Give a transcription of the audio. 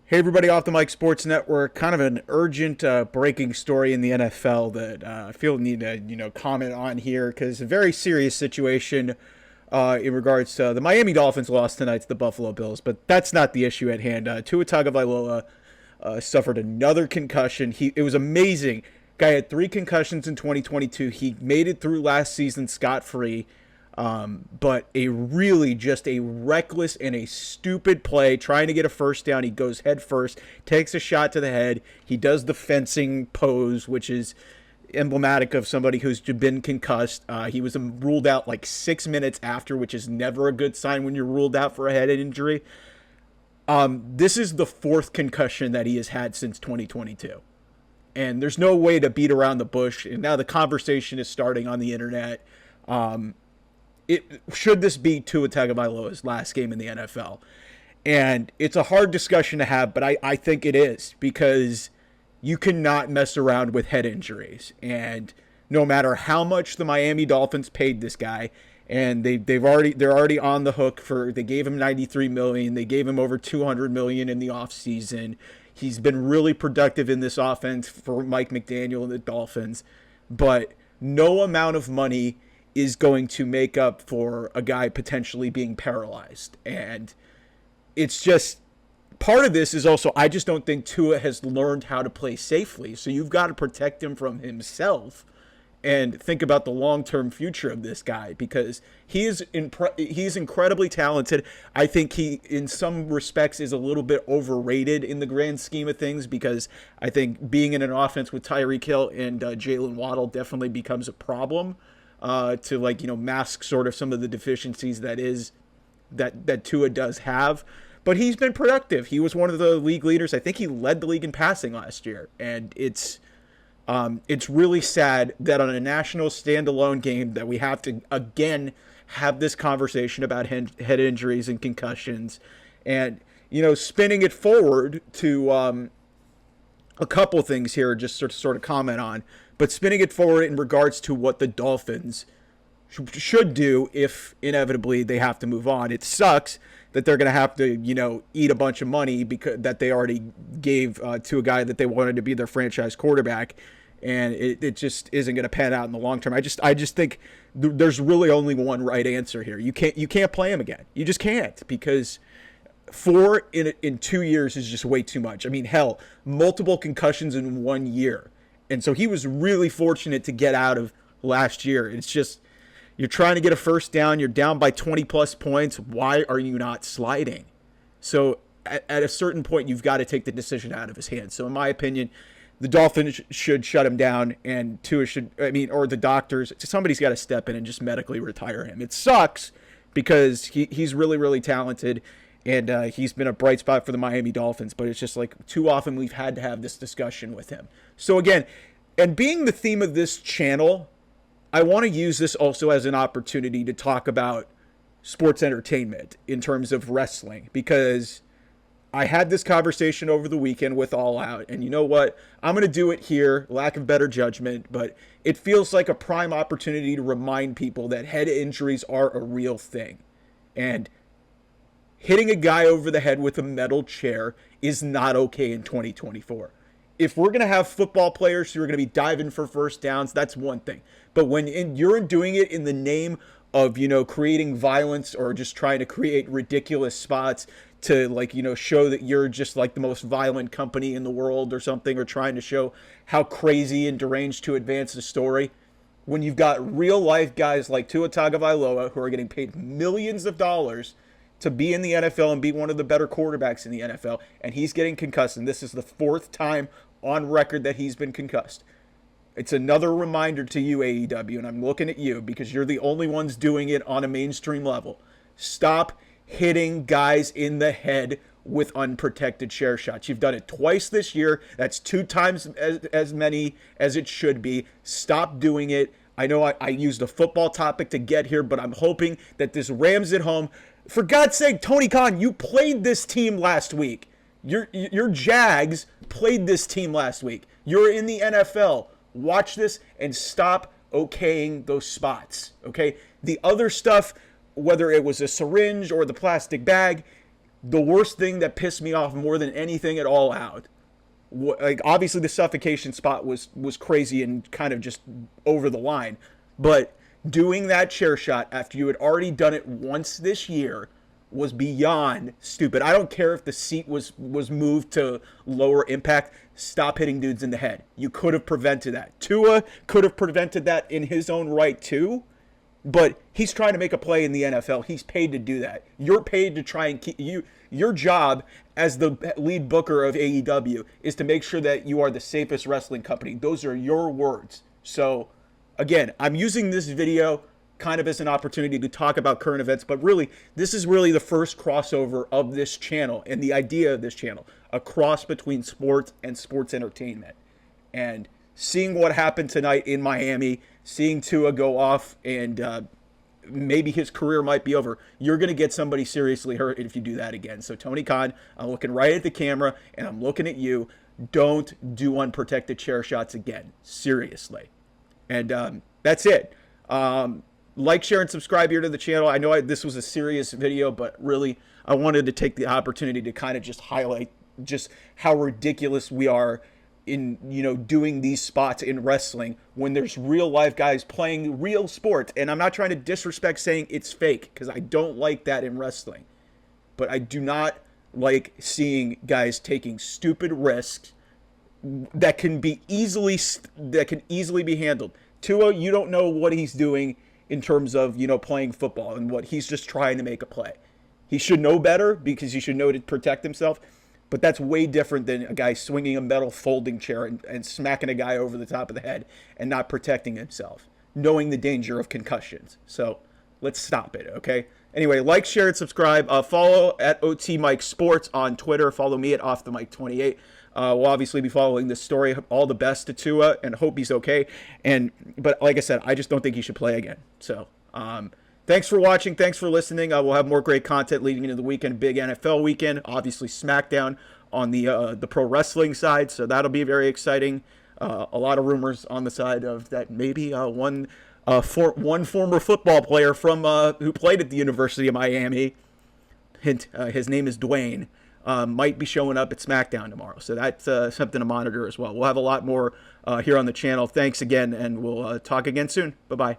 Hey everybody, off the Mike Sports Network. Kind of an urgent breaking story in the NFL that I feel need to comment on here because it's a very serious situation in regards to the Miami Dolphins lost tonight to the Buffalo Bills, but that's not the issue at hand. Tua Tagovailoa suffered another concussion. It was amazing. Guy had 3 concussions in 2022. He made it through last season scot-free. But just a reckless and a stupid play trying to get a first down. He goes head first, takes a shot to the head. He does the fencing pose, which is emblematic of somebody who's been concussed. He was ruled out like 6 minutes after, which is never a good sign when you're ruled out for a head injury. This is the 4th concussion that he has had since 2022. And there's no way to beat around the bush. And now the conversation is starting on the internet. Should this be Tua Tagovailoa's last game in the NFL? And it's a hard discussion to have, but I think it is, because you cannot mess around with head injuries. And no matter how much the Miami Dolphins paid this guy, and they're already on the hook they gave him $93 million, they gave him over $200 million in the offseason. He's been really productive in this offense for Mike McDaniel and the Dolphins, but no amount of money is going to make up for a guy potentially being paralyzed. And it's just, part of this is also, I just don't think Tua has learned how to play safely. So you've got to protect him from himself and think about the long-term future of this guy, because he's incredibly talented. I think he, in some respects, is a little bit overrated in the grand scheme of things, because I think being in an offense with Tyreek Hill and Jalen Waddle definitely becomes a problem. To mask sort of some of the deficiencies that Tua does have. But he's been productive. He was one of the league leaders. I think he led the league in passing last year. And it's really sad that on a national standalone game that we have to again have this conversation about head injuries and concussions. And spinning it forward to a couple things here, just sort of comment on. But spinning it forward in regards to what the Dolphins should do if inevitably they have to move on. It sucks that they're going to have to, eat a bunch of money because that they already gave to a guy that they wanted to be their franchise quarterback, and it just isn't going to pan out in the long term. I just think there's really only one right answer here. You can't play him again. You just can't, because 4 in 2 years is just way too much. I mean, hell, multiple concussions in 1 year. And so he was really fortunate to get out of last year. It's just, you're trying to get a first down. You're down by 20-plus points. Why are you not sliding? So at a certain point, you've got to take the decision out of his hands. So in my opinion, the Dolphins should shut him down, and Tua or the doctors, somebody's got to step in and just medically retire him. It sucks because he's really, really talented, and he's been a bright spot for the Miami Dolphins, but it's just like too often we've had to have this discussion with him. So again, and being the theme of this channel, I want to use this also as an opportunity to talk about sports entertainment in terms of wrestling, because I had this conversation over the weekend with All Out, and you know what? I'm going to do it here, lack of better judgment, but it feels like a prime opportunity to remind people that head injuries are a real thing. And hitting a guy over the head with a metal chair is not okay in 2024. If we're going to have football players who are going to be diving for first downs, that's one thing. But when you're doing it in the name of, creating violence or just trying to create ridiculous spots to show that you're just like the most violent company in the world or something, or trying to show how crazy and deranged to advance the story, when you've got real life guys like Tua Tagovailoa who are getting paid millions of dollars to be in the NFL and be one of the better quarterbacks in the NFL, and he's getting concussed, and this is the 4th time on record that he's been concussed. It's another reminder to you, AEW, and I'm looking at you because you're the only ones doing it on a mainstream level. Stop hitting guys in the head with unprotected chair shots. You've done it twice this year. That's 2 times as many as it should be. Stop doing it. I know I used a football topic to get here, but I'm hoping that this rams it home. For God's sake, Tony Khan, you played this team last week. Your Jags played this team last week. You're in the NFL. Watch this and stop okaying those spots, okay? The other stuff, whether it was a syringe or the plastic bag, The worst thing that pissed me off more than anything at All Out, like obviously the suffocation spot was crazy and kind of just over the line, but doing that chair shot after you had already done it once this year was beyond stupid. I don't care if the seat was moved to lower impact. Stop hitting dudes in the head. You could have prevented that. Tua could have prevented that in his own right too, but he's trying to make a play in the NFL. He's paid to do that. You're paid to try and keep you. Your job as the lead booker of AEW is to make sure that you are the safest wrestling company. Those are your words. So, again, I'm using this video kind of as an opportunity to talk about current events, but really, this is really the first crossover of this channel and the idea of this channel, a cross between sports and sports entertainment. And seeing what happened tonight in Miami, seeing Tua go off and maybe his career might be over. You're going to get somebody seriously hurt if you do that again. So Tony Khan, I'm looking right at the camera and I'm looking at you. Don't do unprotected chair shots again. Seriously. And that's it. Like, share, and subscribe here to the channel. I know this was a serious video, but really I wanted to take the opportunity to kind of just highlight just how ridiculous we are in, doing these spots in wrestling when there's real life guys playing real sports. And I'm not trying to disrespect saying it's fake, because I don't like that in wrestling. But I do not like seeing guys taking stupid risks that can easily be handled. Tua, you don't know what he's doing in terms of, playing football and what he's just trying to make a play. He should know better, because he should know to protect himself. But that's way different than a guy swinging a metal folding chair and smacking a guy over the top of the head and not protecting himself, knowing the danger of concussions. So let's stop it, okay? Anyway, like, share, and subscribe. Follow at OT Mike Sports on Twitter. Follow me at Off the Mic 28. We'll obviously be following this story. All the best to Tua, and hope he's okay. But like I said, I just don't think he should play again. So thanks for watching. Thanks for listening. We'll have more great content leading into the weekend. Big NFL weekend. Obviously, SmackDown on the pro wrestling side. So that'll be very exciting. A lot of rumors on the side of that maybe one former football player from who played at the University of Miami. Hint, his name is Dwayne. Might be showing up at SmackDown tomorrow. So that's something to monitor as well. We'll have a lot more here on the channel. Thanks again, and we'll talk again soon. Bye-bye.